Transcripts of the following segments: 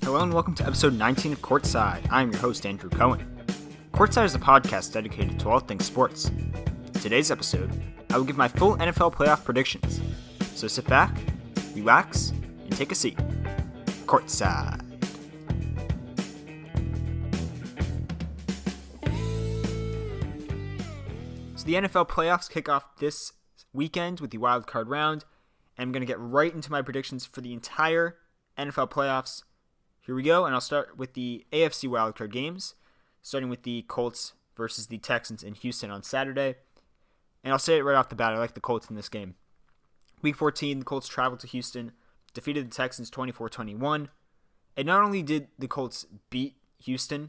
Hello and welcome to episode 19 of Courtside. I am your host, Andrew Cohen. Courtside is a podcast dedicated to all things sports. In today's episode, I will give my full NFL playoff predictions. So sit back, relax, and take a seat. Courtside. So the NFL playoffs kick off this weekend with the wild card round, and I'm going to get right into my predictions for the entire NFL playoffs. Here we go, and I'll start with the AFC wildcard games, starting with the Colts versus the Texans in Houston on Saturday. And I'll say it right off the bat, I like the Colts in this game. Week 14, the Colts traveled to Houston, defeated the Texans 24-21. And not only did the Colts beat Houston,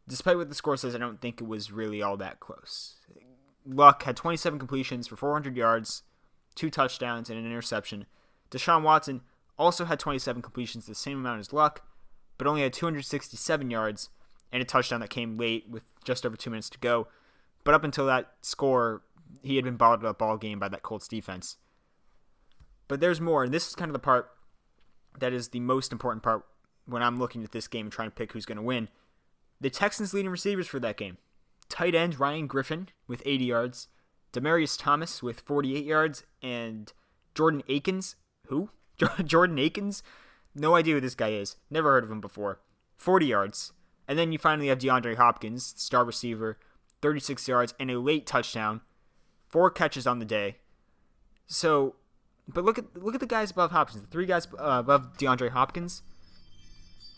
despite what the score says, I don't think it was really all that close. Luck had 27 completions for 400 yards, 2 touchdowns, and an interception. Deshaun Watson also had 27 completions, the same amount as Luck, but only had 267 yards and a touchdown that came late with just over 2 minutes to go. But up until that score, he had been bottled up all game by that Colts defense. But there's more, and this is kind of the part that is the most important part when I'm looking at this game and trying to pick who's going to win. The Texans' leading receivers for that game: tight end Ryan Griffin with 80 yards, Demaryius Thomas with 48 yards, and Jordan Akins, Jordan Akins? No idea who this guy is. Never heard of him before. 40 yards. And then you finally have DeAndre Hopkins, star receiver, 36 yards and a late touchdown. 4 catches on the day. So, but look at the guys above Hopkins. The 3 guys above DeAndre Hopkins.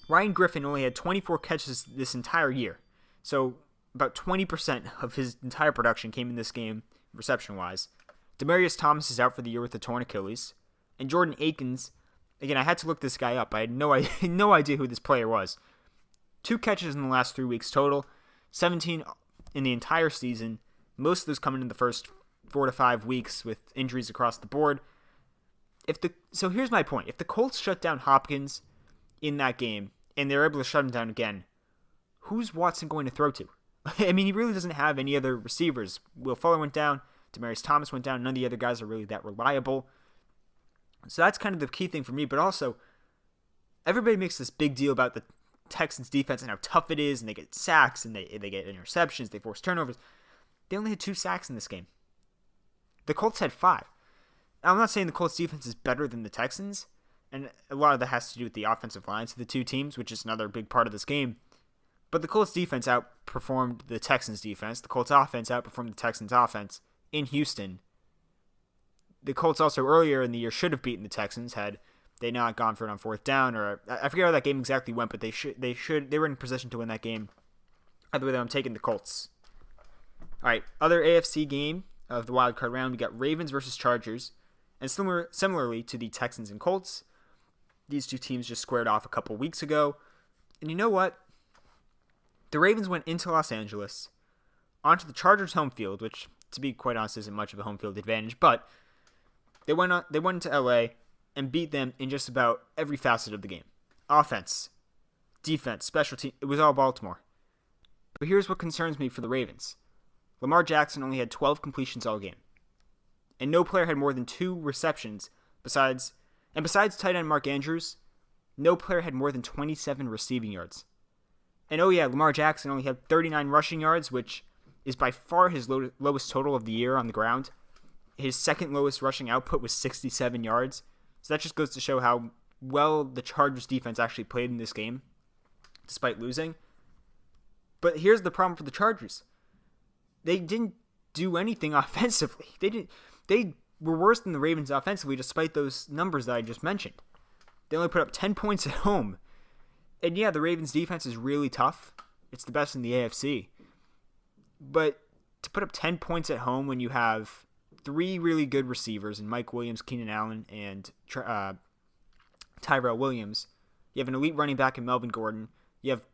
Ryan Griffin only had 24 catches this entire year. So, about 20% of his entire production came in this game, reception-wise. Demaryius Thomas is out for the year with a torn Achilles. And Jordan Akins, again, I had to look this guy up. I had no idea who this player was. 2 catches in the last 3 weeks total, 17 in the entire season. Most of those coming in the first 4 to 5 weeks with injuries across the board. So here's my point. If the Colts shut down Hopkins in that game and they're able to shut him down again, who's Watson going to throw to? I mean, he really doesn't have any other receivers. Will Fuller went down. Demaryius Thomas went down. None of the other guys are really that reliable. So that's kind of the key thing for me. But also, everybody makes this big deal about the Texans defense and how tough it is, and they get sacks, and they get interceptions, they force turnovers. They only had 2 sacks in this game. The Colts had 5. Now, I'm not saying the Colts defense is better than the Texans, and a lot of that has to do with the offensive lines of the two teams, which is another big part of this game. But the Colts defense outperformed the Texans defense. The Colts offense outperformed the Texans offense in Houston. The Colts also earlier in the year should have beaten the Texans had they not gone for it on 4th down, or I forget how that game exactly went, but they were in position to win that game. Either way, I'm taking the Colts. All right, other AFC game of the wild card round, we got Ravens versus Chargers, and similarly to the Texans and Colts, these two teams just squared off a couple weeks ago. And you know what? The Ravens went into Los Angeles, onto the Chargers' home field, which, to be quite honest, isn't much of a home field advantage, but they went into LA and beat them in just about every facet of the game. Offense, defense, special team, it was all Baltimore. But here's what concerns me for the Ravens. Lamar Jackson only had 12 completions all game. And no player had more than 2 receptions besides tight end Mark Andrews, no player had more than 27 receiving yards. And oh yeah, Lamar Jackson only had 39 rushing yards, which is by far his lowest total of the year on the ground. His second lowest rushing output was 67 yards. So that just goes to show how well the Chargers defense actually played in this game, despite losing. But here's the problem for the Chargers. They didn't do anything offensively. They were worse than the Ravens offensively, despite those numbers that I just mentioned. They only put up 10 points at home. And yeah, the Ravens defense is really tough. It's the best in the AFC. But to put up 10 points at home when you have 3 really good receivers in Mike Williams, Keenan Allen, and Tyrell Williams. You have an elite running back in Melvin Gordon. You have,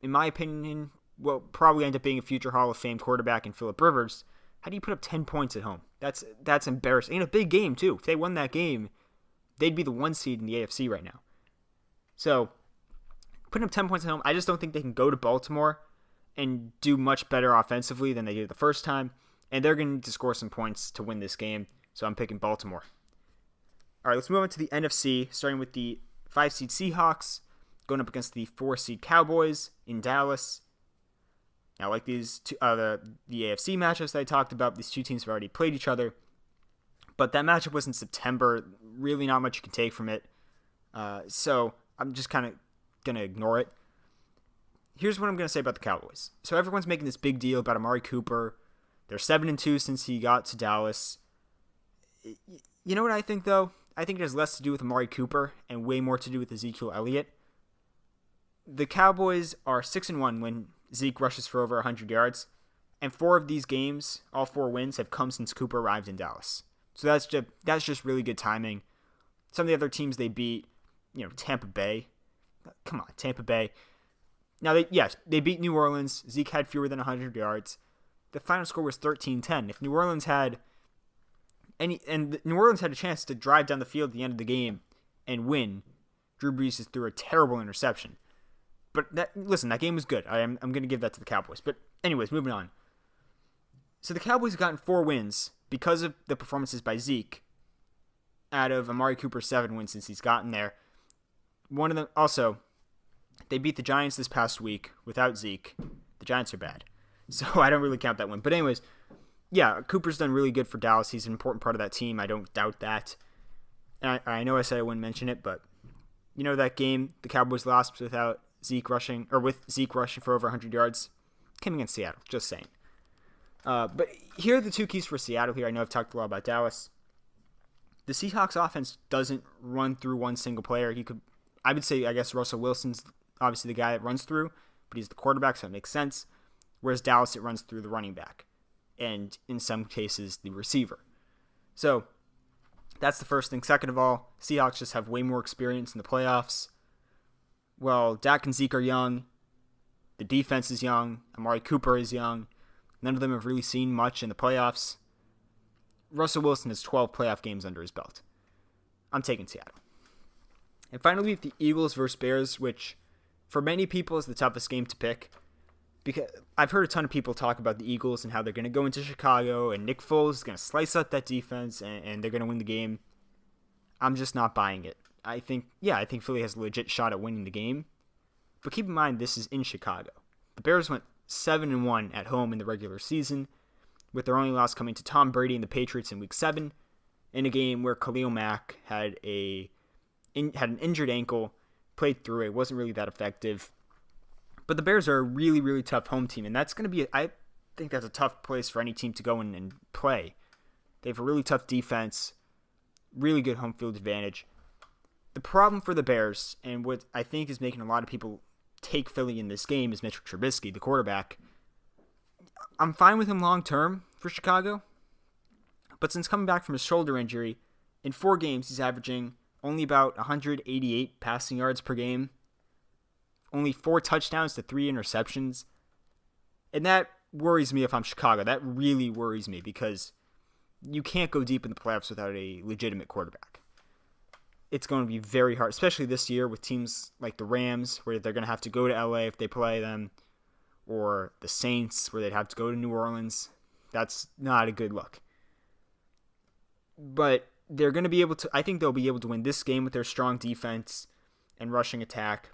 in my opinion, what probably end up being a future Hall of Fame quarterback in Phillip Rivers. How do you put up 10 points at home? That's embarrassing. In a big game, too. If they won that game, they'd be the 1 seed in the AFC right now. So, putting up 10 points at home, I just don't think they can go to Baltimore and do much better offensively than they did the first time. And they're going to need to score some points to win this game. So I'm picking Baltimore. All right, let's move on to the NFC, starting with the 5 seed Seahawks going up against the 4-seed Cowboys in Dallas. Now, like these two, the AFC matchups that I talked about, these two teams have already played each other. But that matchup was in September. Really not much you can take from it. So I'm just kind of going to ignore it. Here's what I'm going to say about the Cowboys. So everyone's making this big deal about Amari Cooper. They're 7-2 since he got to Dallas. You know what I think, though? I think it has less to do with Amari Cooper and way more to do with Ezekiel Elliott. The Cowboys are 6-1 when Zeke rushes for over 100 yards. And 4 of these games, all 4 wins, have come since Cooper arrived in Dallas. So that's just really good timing. Some of the other teams they beat, Tampa Bay. Come on, Tampa Bay. Now, they beat New Orleans. Zeke had fewer than 100 yards. The final score was 13-10. If New Orleans had New Orleans had a chance to drive down the field at the end of the game and win, Drew Brees just threw a terrible interception. But that game was good. I'm going to give that to the Cowboys. But anyways, moving on. So the Cowboys have gotten 4 wins because of the performances by Zeke out of Amari Cooper's 7 wins since he's gotten there. One of them also, they beat the Giants this past week without Zeke. The Giants are bad, so I don't really count that one. But anyways, yeah, Cooper's done really good for Dallas. He's an important part of that team. I don't doubt that. And I know I said I wouldn't mention it, but that game the Cowboys lost with Zeke rushing for over 100 yards came against Seattle. Just saying. But here are the 2 keys for Seattle here. I know I've talked a lot about Dallas. The Seahawks offense doesn't run through one single player. I would say, I guess Russell Wilson's obviously the guy that runs through, but he's the quarterback, so it makes sense. Whereas Dallas, it runs through the running back, and in some cases, the receiver. So that's the first thing. Second of all, Seahawks just have way more experience in the playoffs. Well, Dak and Zeke are young. The defense is young. Amari Cooper is young. None of them have really seen much in the playoffs. Russell Wilson has 12 playoff games under his belt. I'm taking Seattle. And finally, we have the Eagles versus Bears, which for many people is the toughest game to pick. Because I've heard a ton of people talk about the Eagles and how they're going to go into Chicago and Nick Foles is going to slice up that defense and they're going to win the game. I'm just not buying it. I think Philly has a legit shot at winning the game. But keep in mind, this is in Chicago. The Bears went 7-1 at home in the regular season, with their only loss coming to Tom Brady and the Patriots in Week 7, in a game where Khalil Mack had an injured ankle, played through it, wasn't really that effective. But the Bears are a really, really tough home team, and that's going to be, I think that's a tough place for any team to go in and play. They have a really tough defense, really good home field advantage. The problem for the Bears, and what I think is making a lot of people take Philly in this game, is Mitchell Trubisky, the quarterback. I'm fine with him long term for Chicago, but since coming back from his shoulder injury, in 4 games he's averaging only about 188 passing yards per game, only 4 touchdowns to 3 interceptions, and that worries me if I'm Chicago. That really worries me because you can't go deep in the playoffs without a legitimate quarterback. It's going to be very hard, especially this year with teams like the Rams, where they're going to have to go to LA if they play them, or the Saints, where they'd have to go to New Orleans. That's not a good look. But they're going to be able to, I think they'll be able to win this game with their strong defense and rushing attack.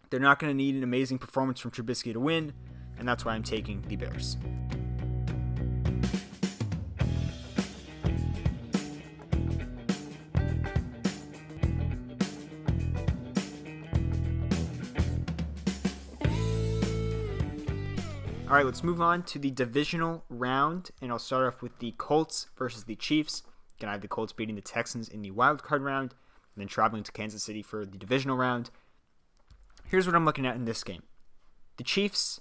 They're not going to need an amazing performance from Trubisky to win, and that's why I'm taking the Bears. All right, let's move on to the divisional round, and I'll start off with the Colts versus the Chiefs. Again, I have the Colts beating the Texans in the wild card round, and then traveling to Kansas City for the divisional round. Here's what I'm looking at in this game. The Chiefs,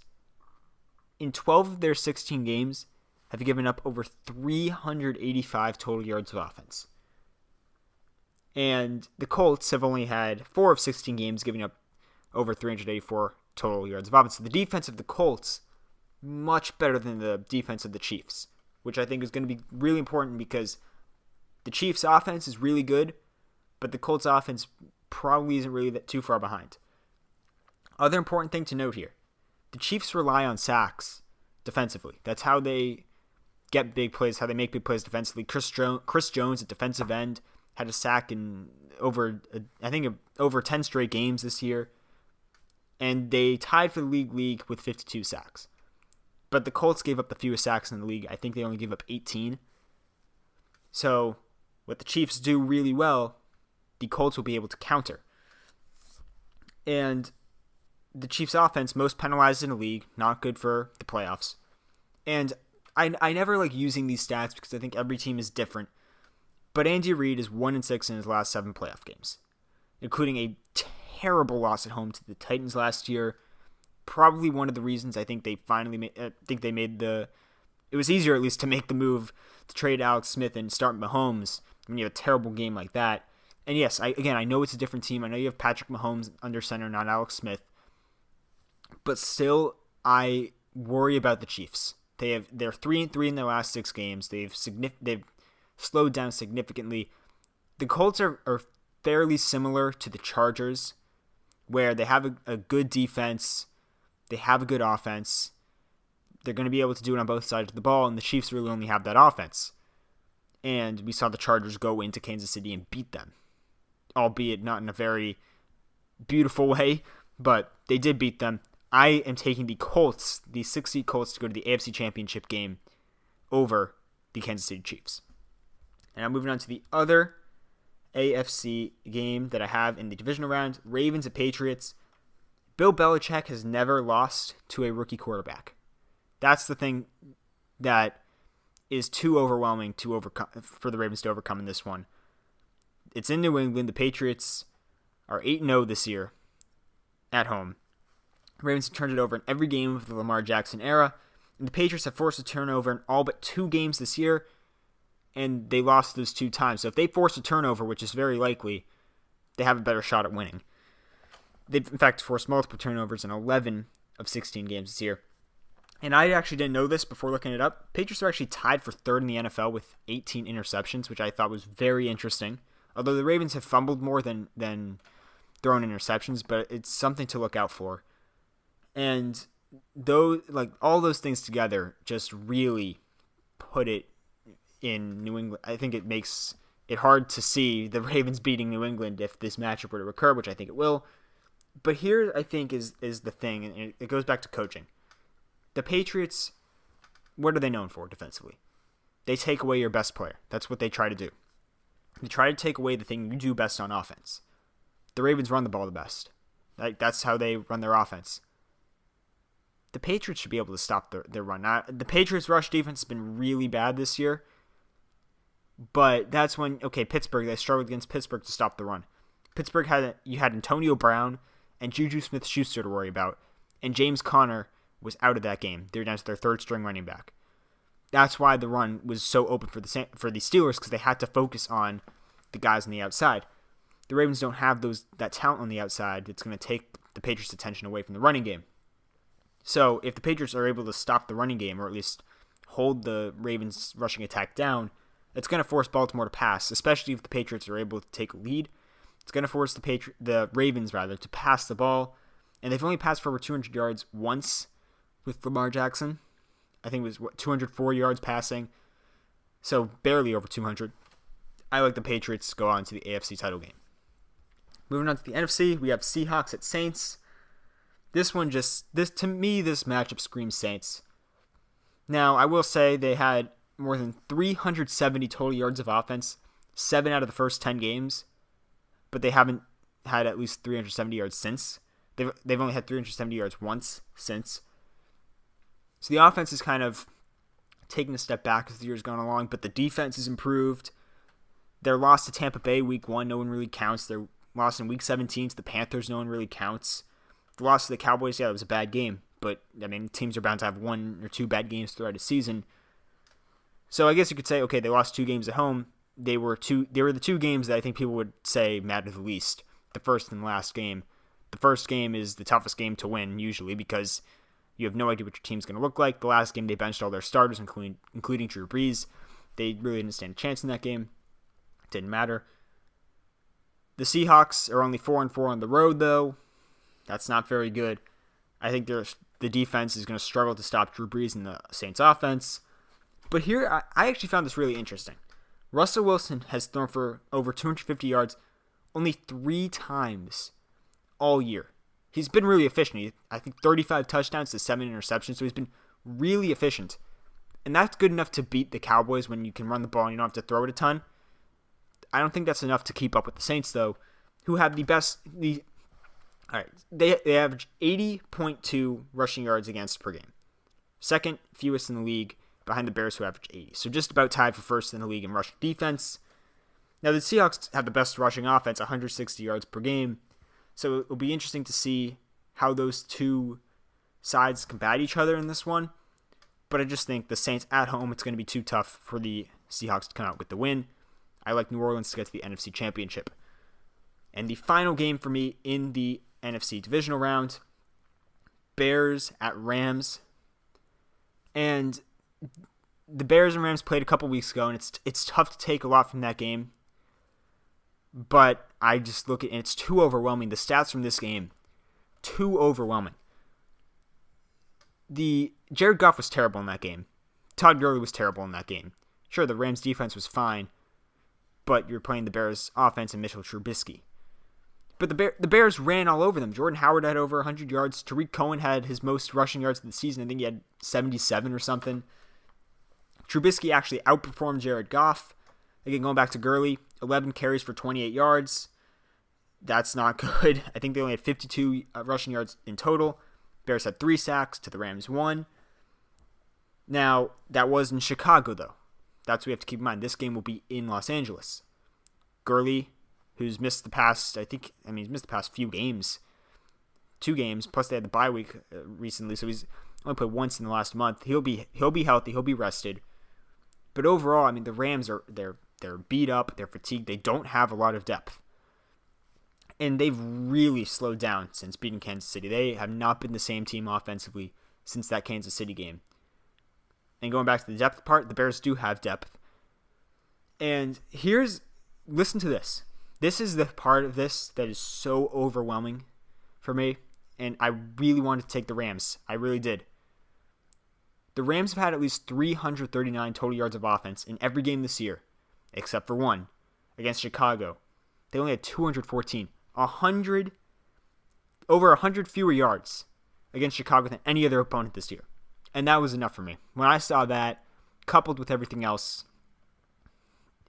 in 12 of their 16 games, have given up over 385 total yards of offense. And the Colts have only had 4 of 16 games giving up over 384 total yards of offense. So the defense of the Colts, much better than the defense of the Chiefs, which I think is going to be really important because the Chiefs' offense is really good, but the Colts' offense probably isn't really that too far behind. Other important thing to note here, the Chiefs rely on sacks defensively. That's how they get big plays, how they make big plays defensively. Chris Jones at defensive end had a sack in over 10 straight games this year. and they tied for the league with 52 sacks. But the Colts gave up the fewest sacks in the league. I think they only gave up 18. So what the Chiefs do really well, the Colts will be able to counter. And the Chiefs' offense, most penalized in the league, not good for the playoffs. And I never like using these stats because I think every team is different. But Andy Reid is 1-6 in his last 7 playoff games, including a terrible loss at home to the Titans last year. Probably one of the reasons I think they finally it was easier at least to make the move to trade Alex Smith and start Mahomes when you have a terrible game like that. And yes, I know it's a different team. I know you have Patrick Mahomes under center, not Alex Smith. But still, I worry about the Chiefs. They're 3-3 in their last 6 games. They've slowed down significantly. The Colts are fairly similar to the Chargers, where they have a good defense, they have a good offense. They're going to be able to do it on both sides of the ball, and the Chiefs really only have that offense. And we saw the Chargers go into Kansas City and beat them, albeit not in a very beautiful way, but they did beat them. I am taking the Colts, the 6-seed Colts, to go to the AFC Championship game over the Kansas City Chiefs. And I'm moving on to the other AFC game that I have in the divisional round, Ravens and Patriots. Bill Belichick has never lost to a rookie quarterback. That's the thing that is too overwhelming for the Ravens to overcome in this one. It's in New England. The Patriots are 8-0 this year at home. The Ravens have turned it over in every game of the Lamar Jackson era, and the Patriots have forced a turnover in all but 2 games this year, and they lost those 2 times. So if they force a turnover, which is very likely, they have a better shot at winning. They've, in fact, forced multiple turnovers in 11 of 16 games this year. And I actually didn't know this before looking it up. Patriots are actually tied for 3rd in the NFL with 18 interceptions, which I thought was very interesting. Although the Ravens have fumbled more than thrown interceptions, but it's something to look out for. And all those things together just really put it in New England. I think it makes it hard to see the Ravens beating New England if this matchup were to occur, which I think it will. But here, I think, is the thing, and it goes back to coaching. The Patriots, what are they known for defensively? They take away your best player. That's what they try to do. They try to take away the thing you do best on offense. The Ravens run the ball the best. That's how they run their offense. The Patriots should be able to stop their run. Now, the Patriots' rush defense has been really bad this year, but that's when, Pittsburgh, they struggled against Pittsburgh to stop the run. Pittsburgh had Antonio Brown and Juju Smith-Schuster to worry about, and James Conner was out of that game. They were down to their 3rd-string running back. That's why the run was so open for the Steelers, because they had to focus on the guys on the outside. The Ravens don't have that talent on the outside. It's going to take the Patriots' attention away from the running game. So if the Patriots are able to stop the running game, or at least hold the Ravens' rushing attack down, it's going to force Baltimore to pass, especially if the Patriots are able to take a lead. It's going to force the Ravens to pass the ball, and they've only passed for over 200 yards once with Lamar Jackson. I think it was 204 yards passing, so barely over 200. I like the Patriots to go on to the AFC title game. Moving on to the NFC, we have Seahawks at Saints. This matchup screams Saints. Now, I will say they had more than 370 total yards of offense, 7 out of the first 10 games, but they haven't had at least 370 yards since. They've only had 370 yards once since. So the offense is kind of taking a step back as the year's gone along, but the defense has improved. Their loss to Tampa Bay week 1, no one really counts. Their loss in week 17 to the Panthers, no one really counts. The loss to the Cowboys, yeah, it was a bad game, but teams are bound to have 1 or 2 bad games throughout a season. So I guess you could say, they lost 2 games at home. They were the 2 games that I think people would say matter the least, the first and the last game. The first game is the toughest game to win, usually, because you have no idea what your team's going to look like. The last game, they benched all their starters, including Drew Brees. They really didn't stand a chance in that game. It didn't matter. The Seahawks are only 4-4 on the road, though. That's not very good. I think the defense is going to struggle to stop Drew Brees in the Saints offense. But here, I actually found this really interesting. Russell Wilson has thrown for over 250 yards only 3 times all year. he's been really efficient. I think 35 touchdowns to 7 interceptions, so he's been really efficient. And that's good enough to beat the Cowboys when you can run the ball and you don't have to throw it a ton. I don't think that's enough to keep up with the Saints, though, who have all right, they average 80.2 rushing yards against per game. Second fewest in the league, behind the Bears, who average 80. So just about tied for first in the league in rushing defense. Now, the Seahawks have the best rushing offense, 160 yards per game. So it'll be interesting to see how those two sides combat each other in this one. But I just think the Saints at home, it's going to be too tough for the Seahawks to come out with the win. I like New Orleans to get to the NFC Championship. And the final game for me in the NFC divisional round, Bears at Rams. And the Bears and Rams played a couple weeks ago, and it's tough to take a lot from that game. But I just look at it, and it's too overwhelming. The stats from this game, too overwhelming. Jared Goff was terrible in that game. Todd Gurley was terrible in that game. Sure, the Rams defense was fine, but you're playing the Bears offense and Mitchell Trubisky. But the Bears ran all over them. Jordan Howard had over 100 yards. Tariq Cohen had his most rushing yards of the season. I think he had 77 or something. Trubisky actually outperformed Jared Goff. Again, going back to Gurley, 11 carries for 28 yards. That's not good. I think they only had 52 rushing yards in total. Bears had 3 sacks to the Rams 1. Now, that was in Chicago, though. That's what we have to keep in mind. This game will be in Los Angeles. Gurley, who's missed the past, he's missed the past few games. 2 games, plus they had the bye week recently, so he's only played once in the last month. He'll be healthy, he'll be rested. But overall, the Rams they're beat up, they're fatigued, they don't have a lot of depth. And they've really slowed down since beating Kansas City. They have not been the same team offensively since that Kansas City game. And going back to the depth part, the Bears do have depth. And listen to this. This is the part of this that is so overwhelming for me. And I really wanted to take the Rams. I really did. The Rams have had at least 339 total yards of offense in every game this year, except for one, against Chicago. They only had 214. Over 100 fewer yards against Chicago than any other opponent this year. And that was enough for me. When I saw that, coupled with everything else,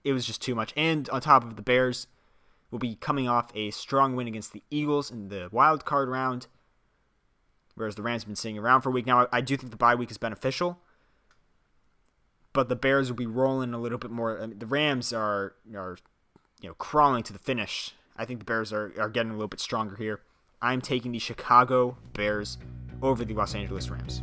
it was just too much. And on top of the Bears, will be coming off a strong win against the Eagles in the wild card round, whereas the Rams have been sitting around for a week. Now, I do think the bye week is beneficial, but the Bears will be rolling a little bit more. The Rams are crawling to the finish. I think the Bears are getting a little bit stronger here. I'm taking the Chicago Bears over the Los Angeles Rams.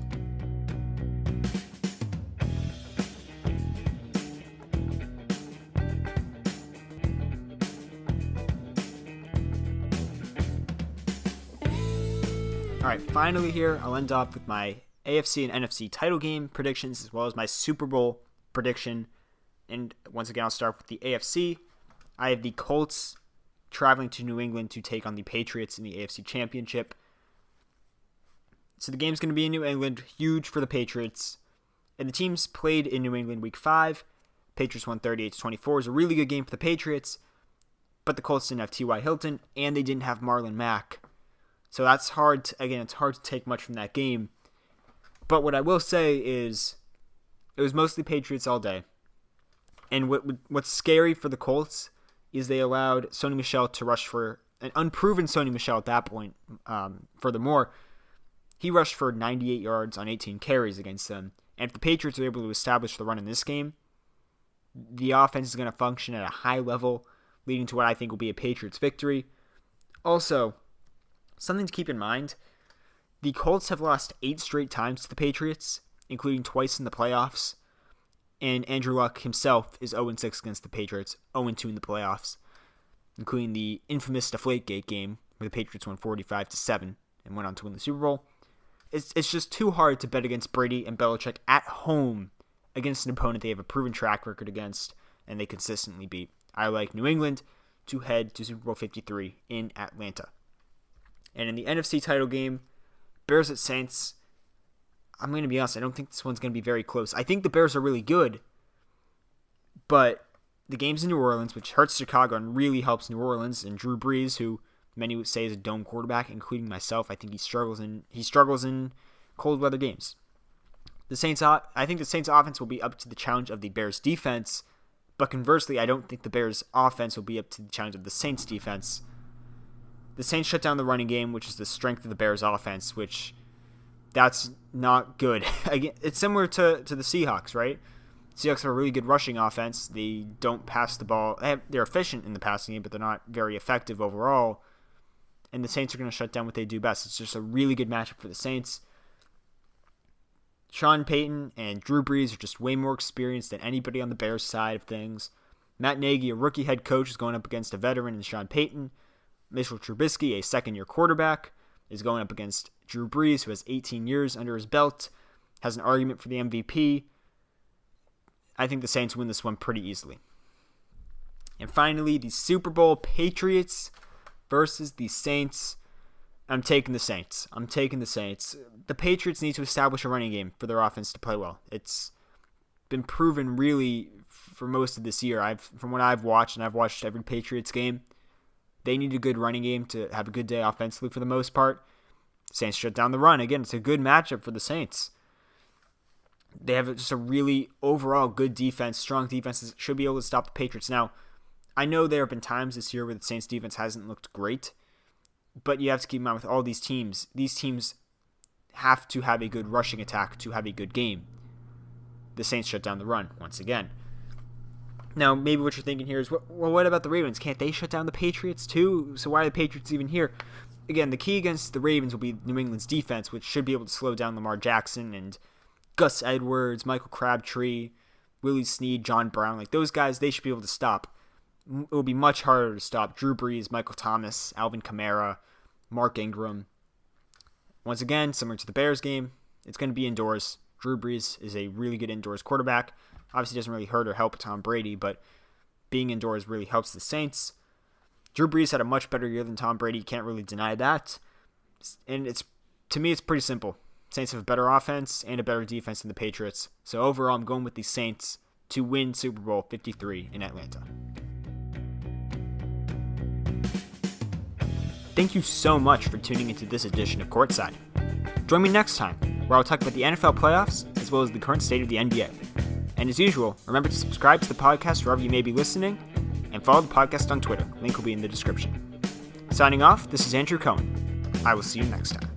All right, finally here, I'll end off with my AFC and NFC title game predictions as well as my Super Bowl prediction. And once again, I'll start with the AFC. I have the Colts traveling to New England to take on the Patriots in the AFC Championship. So the game's going to be in New England, huge for the Patriots. And the teams played in New England Week 5. Patriots won 38-24. It was a really good game for the Patriots, but the Colts didn't have T.Y. Hilton, and they didn't have Marlon Mack. So that's hard. It's hard to take much from that game. But what I will say is it was mostly Patriots all day. And what's scary for the Colts is they allowed Sony Michel to rush for an unproven Sony Michel at that point. Furthermore, he rushed for 98 yards on 18 carries against them. And if the Patriots are able to establish the run in this game, the offense is going to function at a high level, leading to what I think will be a Patriots victory. Also, something to keep in mind, the Colts have lost 8 straight times to the Patriots, including twice in the playoffs. And Andrew Luck himself is 0-6 against the Patriots, 0-2 in the playoffs, including the infamous Deflategate game where the Patriots won 45-7 and went on to win the Super Bowl. It's just too hard to bet against Brady and Belichick at home against an opponent they have a proven track record against and they consistently beat. I like New England to head to Super Bowl 53 in Atlanta. And in the NFC title game, Bears at Saints, I'm going to be honest, I don't think this one's going to be very close. I think the Bears are really good, but the game's in New Orleans, which hurts Chicago and really helps New Orleans, and Drew Brees, who many would say is a dome quarterback, including myself. I think he struggles in cold weather games. I think the Saints offense will be up to the challenge of the Bears defense, but conversely, I don't think the Bears offense will be up to the challenge of the Saints defense. The Saints shut down the running game, which is the strength of the Bears offense, which that's not good. Again, it's similar to the Seahawks, right? Seahawks have a really good rushing offense. They don't pass the ball. They're efficient in the passing game, but they're not very effective overall. And the Saints are going to shut down what they do best. It's just a really good matchup for the Saints. Sean Payton and Drew Brees are just way more experienced than anybody on the Bears side of things. Matt Nagy, a rookie head coach, is going up against a veteran in Sean Payton. Mitchell Trubisky, a second-year quarterback, is going up against Drew Brees, who has 18 years under his belt, has an argument for the MVP. I think the Saints win this one pretty easily. And finally, the Super Bowl, Patriots versus the Saints. I'm taking the Saints. The Patriots need to establish a running game for their offense to play well. It's been proven really for most of this year. From what I've watched, and I've watched every Patriots game, they need a good running game to have a good day offensively for the most part. Saints shut down the run. Again, it's a good matchup for the Saints. They have just a really overall good defense, strong defense that should be able to stop the Patriots. Now, I know there have been times this year where the Saints defense hasn't looked great, but you have to keep in mind with all these teams have to have a good rushing attack to have a good game. The Saints shut down the run once again. Now, maybe what you're thinking here is, well, what about the Ravens? Can't they shut down the Patriots too? So why are the Patriots even here? Again, the key against the Ravens will be New England's defense, which should be able to slow down Lamar Jackson and Gus Edwards, Michael Crabtree, Willie Snead, John Brown. Like those guys, they should be able to stop. It will be much harder to stop Drew Brees, Michael Thomas, Alvin Kamara, Mark Ingram. Once again, similar to the Bears game, it's going to be indoors. Drew Brees is a really good indoors quarterback. Obviously doesn't really hurt or help Tom Brady, but being indoors really helps the Saints. Drew Brees had a much better year than Tom Brady. You can't really deny that. And to me, it's pretty simple. Saints have a better offense and a better defense than the Patriots. So overall, I'm going with the Saints to win Super Bowl 53 in Atlanta. Thank you so much for tuning into this edition of Courtside. Join me next time, where I'll talk about the NFL playoffs as well as the current state of the NBA. And as usual, remember to subscribe to the podcast wherever you may be listening, and follow the podcast on Twitter. Link will be in the description. Signing off, this is Andrew Cohen. I will see you next time.